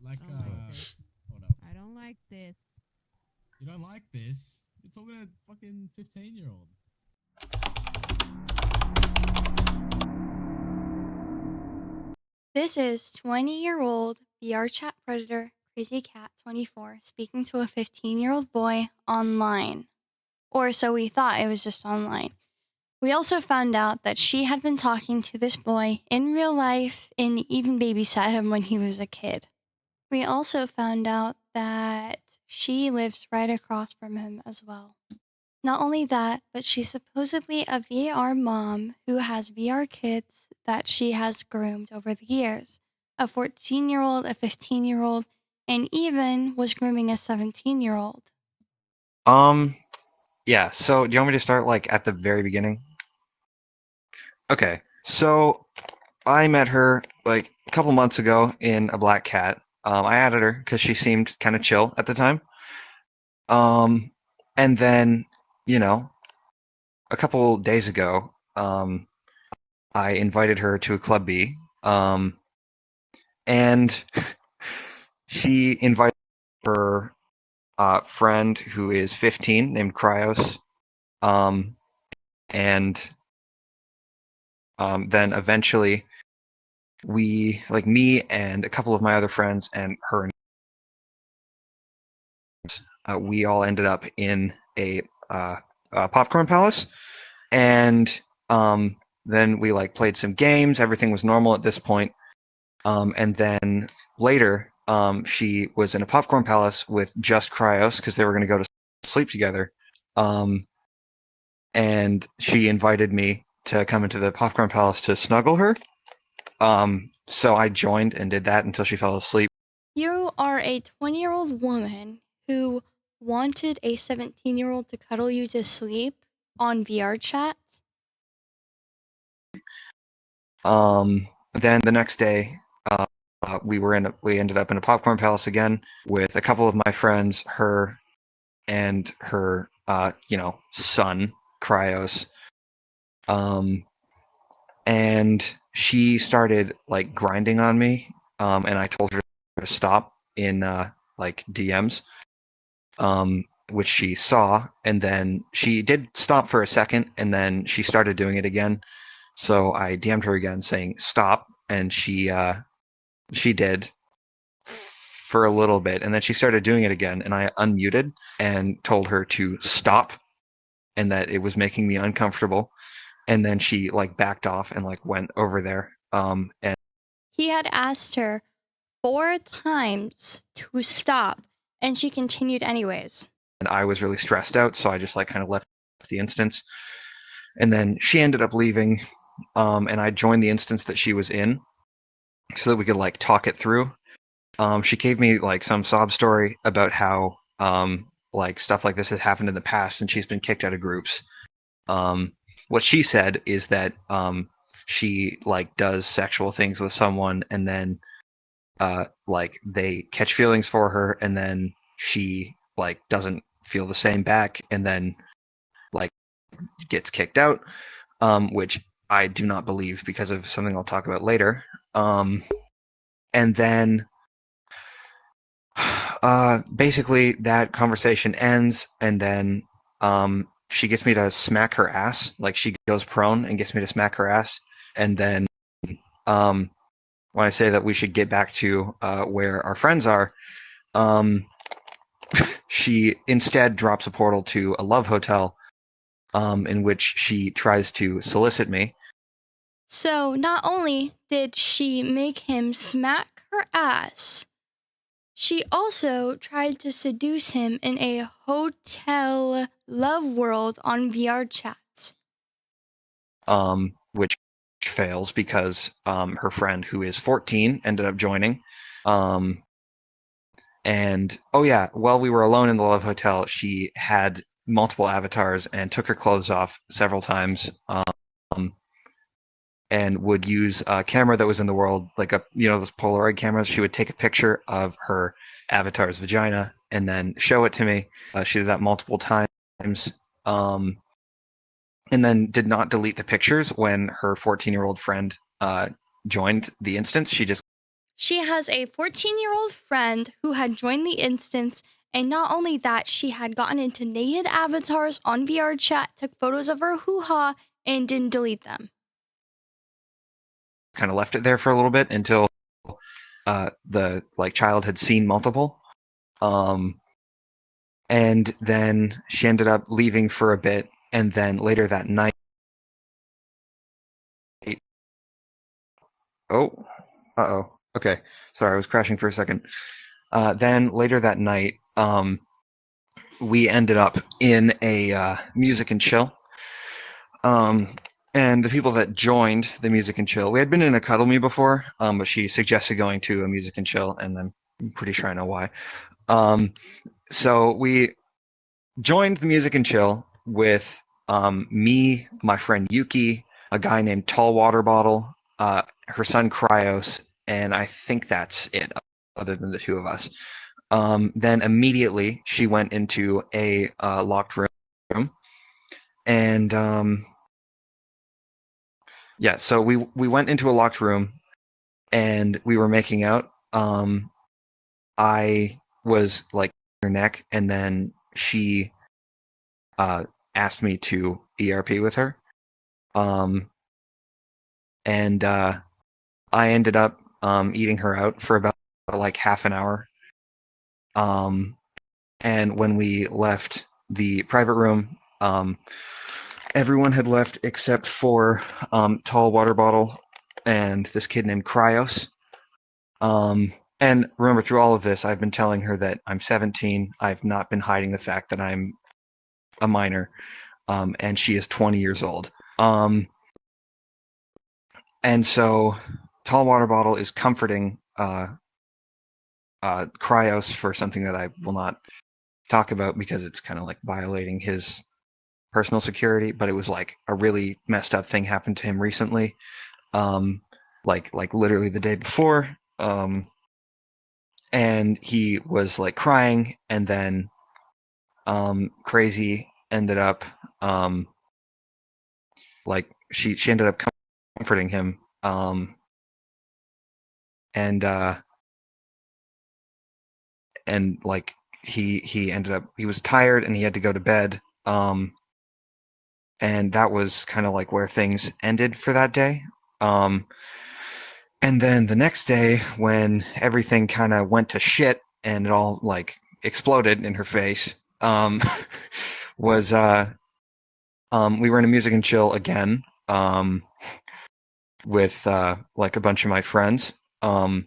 Like, I don't like this. hold up. I don't like this. You don't like this? You're talking to a fucking 15-year-old. This is 20-year-old Vrchat predator CrazyCat24 speaking to a 15-year-old boy online. Or so we thought, it was just online. We also found out that she had been talking to this boy in real life and even babysat him when he was a kid. We also found out that she lives right across from him as well. Not only that, but she's supposedly a VR mom who has VR kids that she has groomed over the years. A 14-year-old, a 15-year-old, and even was grooming a 17-year-old. Yeah, so do you want me to start like at the very beginning? Okay, so I met her like a couple months ago in a black cat. I added her because she seemed kind of chill at the time. And then, you know, a couple days ago, I invited her to a club B, and she invited her friend who is 15 named Cryos, and then eventually we, like me and a couple of my other friends and her, we all ended up in a popcorn palace, and then we like played some games. Everything was normal at this point. And then later, she was in a popcorn palace with just Cryos because they were going to go to sleep together. And she invited me to come into the popcorn palace to snuggle her. So I joined and did that until she fell asleep. You are a 20-year-old woman who wanted a 17-year-old to cuddle you to sleep on Vrchat. Then the next day, we ended up in a popcorn palace again with a couple of my friends, her and her, son, Cryos. And she started like grinding on me, and I told her to stop in like DMs, which she saw, and then she did stop for a second, and then she started doing it again. So I DM'd her again saying stop, and she did for a little bit, and then she started doing it again, and I unmuted and told her to stop, and that it was making me uncomfortable. And then she like backed off and like went over there. And He had asked her 4 times to stop, and she continued anyways. I was really stressed out, so I just like kind of left the instance. And then she ended up leaving, and I joined the instance that she was in so that we could like talk it through. She gave me like some sob story about how like stuff like this has happened in the past, and she's been kicked out of groups. What she said is that she like does sexual things with someone, and then like they catch feelings for her, and then she like doesn't feel the same back, and then like gets kicked out, which I do not believe because of something I'll talk about later. And then basically that conversation ends, and then she gets me to smack her ass. Like she goes prone and gets me to smack her ass, and then when I say that we should get back to where our friends are, she instead drops a portal to a love hotel, in which she tries to solicit me. So not only did she make him smack her ass, she also tried to seduce him in a hotel love world on Vrchat. Which fails because her friend, who is 14, ended up joining. And oh yeah, while we were alone in the love hotel, she had multiple avatars and took her clothes off several times, and would use a camera that was in the world, like those Polaroid cameras. She would take a picture of her avatar's vagina and then show it to me. She did that multiple times, and then did not delete the pictures when her 14-year-old friend joined the instance. She has a 14-year-old friend who had joined the instance, and not only that, she had gotten into naked avatars on Vrchat, took photos of her hoo-ha, and didn't delete them. Kind of left it there for a little bit until the child had seen multiple. And then she ended up leaving for a bit, and then later that night. Oh, okay. Sorry, I was crashing for a second. Then later that night, we ended up in a music and chill. And the people that joined the music and chill, we had been in a Cuddle Me before, but she suggested going to a music and chill, and I'm pretty sure I know why. So we joined the music and chill with me, my friend Yuki, a guy named Tall Water Bottle, her son Cryos, and I think that's it, other than the two of us. Then immediately she went into a locked room, and yeah, so we went into a locked room, and we were making out. I was like her neck, and then she asked me to ERP with her. And I ended up eating her out for about like half an hour. And when we left the private room, everyone had left except for Tall Water Bottle and this kid named Cryos. And remember, through all of this, I've been telling her that I'm 17. I've not been hiding the fact that I'm a minor, and she is 20 years old. And so Tall Water Bottle is comforting Cryos for something that I will not talk about because it's kind of like violating his personal security, but it was like a really messed up thing happened to him recently. Like literally the day before. And he was like crying, and then Crazy ended up like she ended up comforting him, and like he ended up, he was tired and he had to go to bed, and that was kind of like where things ended for that day. And then the next day, when everything kind of went to shit and it all like exploded in her face, was we were in a music and chill again, with like a bunch of my friends, and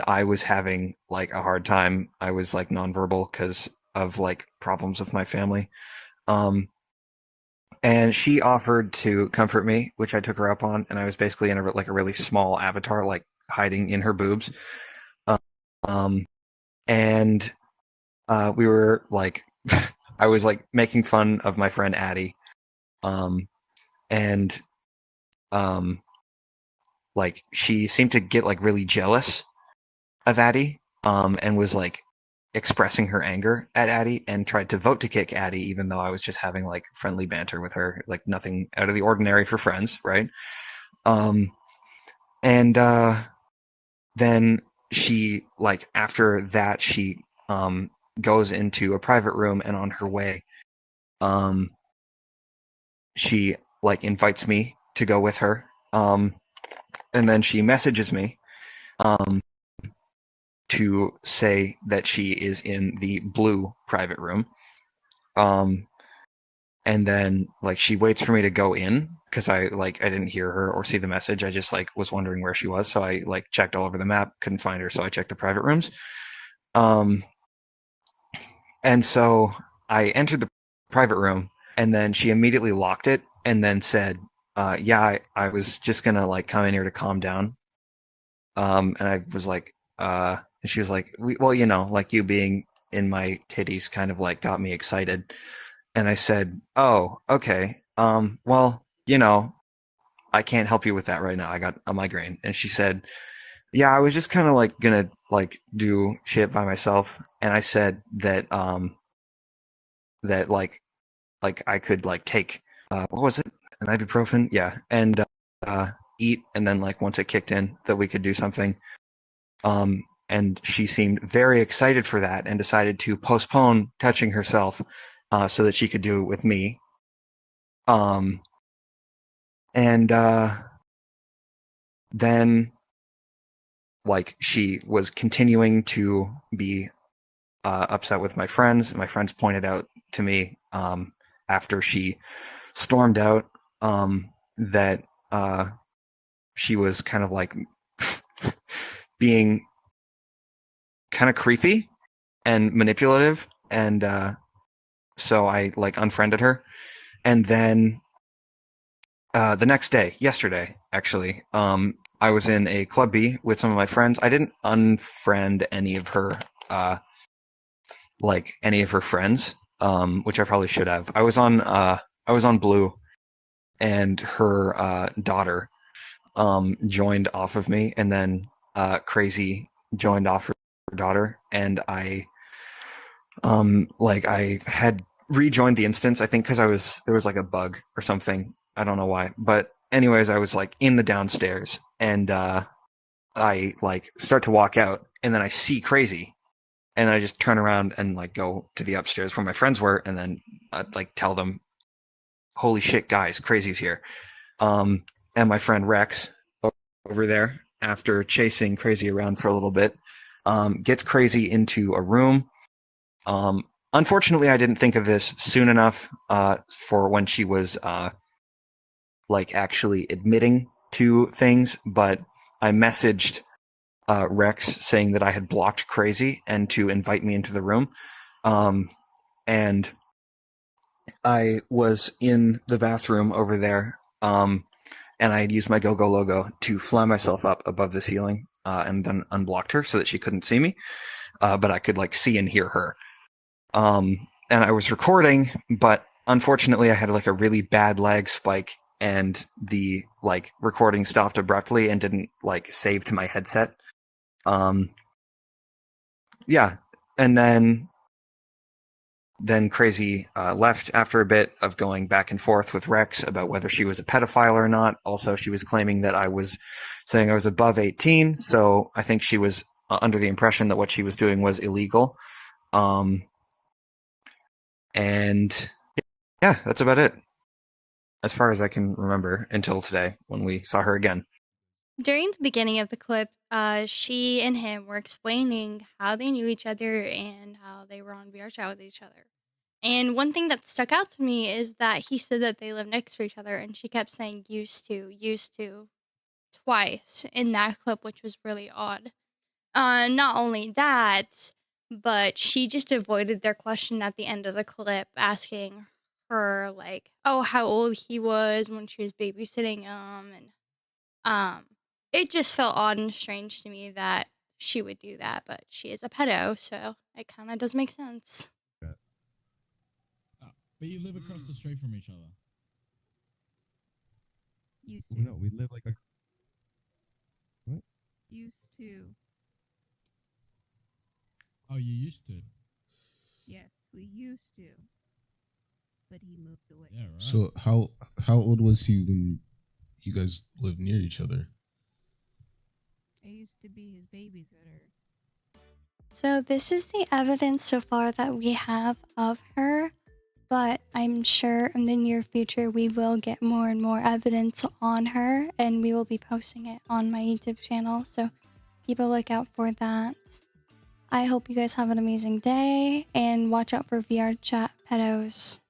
I was having like a hard time. I was like nonverbal because of like problems with my family, and she offered to comfort me, which I took her up on, and I was basically in a really small avatar, like hiding in her boobs, and we were like I was like making fun of my friend Addie, and like she seemed to get like really jealous of Addie, and was like expressing her anger at Addie and tried to vote to kick Addie, even though I was just having like friendly banter with her, like nothing out of the ordinary for friends, right? And then she, like, after that, she goes into a private room, and on her way, she like invites me to go with her, and then she messages me to say that she is in the blue private room. And then like she waits for me to go in because I didn't hear her or see the message. I just like was wondering where she was, so I like checked all over the map, couldn't find her, so I checked the private rooms. And so I entered the private room, and then she immediately locked it and then said, yeah, I was just gonna like come in here to calm down. And I was like, and she was like, well, you know, like you being in my titties kind of like got me excited. And I said, oh, okay. Well, you know, I can't help you with that right now. I got a migraine. And she said, yeah, I was just kind of like gonna like do shit by myself. And I said that, that like I could like take, what was it? An ibuprofen? Yeah. And, eat. And then like once it kicked in that we could do something. And she seemed very excited for that and decided to postpone touching herself so that she could do it with me. Then, like, she was continuing to be upset with my friends. My friends pointed out to me after she stormed out that she was kind of like being kind of creepy and manipulative, and so I like unfriended her. And then the next day, yesterday actually, I was in a club B with some of my friends. I didn't unfriend any of her friends, which I probably should have. I was on Blue, and her daughter joined off of me, and then Crazy joined off her daughter, and I had rejoined the instance, I think, because there was like a bug or something. I don't know why, but anyways, I was like in the downstairs, and I like start to walk out, and then I see Crazy, and I just turn around and like go to the upstairs where my friends were, and then I'd like tell them, "Holy shit, guys, Crazy's here." And my friend Rex over there, after chasing Crazy around for a little bit, gets Crazy into a room. Unfortunately, I didn't think of this soon enough for when she was like actually admitting to things, but I messaged Rex saying that I had blocked Crazy and to invite me into the room. And I was in the bathroom over there, and I had used my Go-Go logo to fly myself up above the ceiling and then unblocked her so that she couldn't see me, but I could like see and hear her. And I was recording, but unfortunately I had like a really bad lag spike, and the like recording stopped abruptly and didn't like save to my headset. Yeah, and then Crazy left after a bit of going back and forth with Rex about whether she was a pedophile or not. Also, she was claiming that I was saying I was above 18, so I think she was under the impression that what she was doing was illegal. And yeah, that's about it, as far as I can remember, until today when we saw her again. During the beginning of the clip, she and him were explaining how they knew each other and how they were on Vrchat with each other. And one thing that stuck out to me is that he said that they live next to each other, and she kept saying used to twice in that clip, which was really odd. Not only that, but she just avoided their question at the end of the clip, asking her like, "Oh, how old he was when she was babysitting him," and it just felt odd and strange to me that she would do that. But she is a pedo, so it kind of does make sense. But you live across the street from each other. Used to. No, we live like a. What? Used to. Oh, you used to? Yes, we used to. But he moved away. Yeah, right. So how old was he when you guys lived near each other? I used to be his babysitter. So this is the evidence so far that we have of her, but I'm sure in the near future we will get more and more evidence on her, and we will be posting it on my YouTube channel, so keep a lookout for that. I hope you guys have an amazing day, and watch out for Vrchat pedos.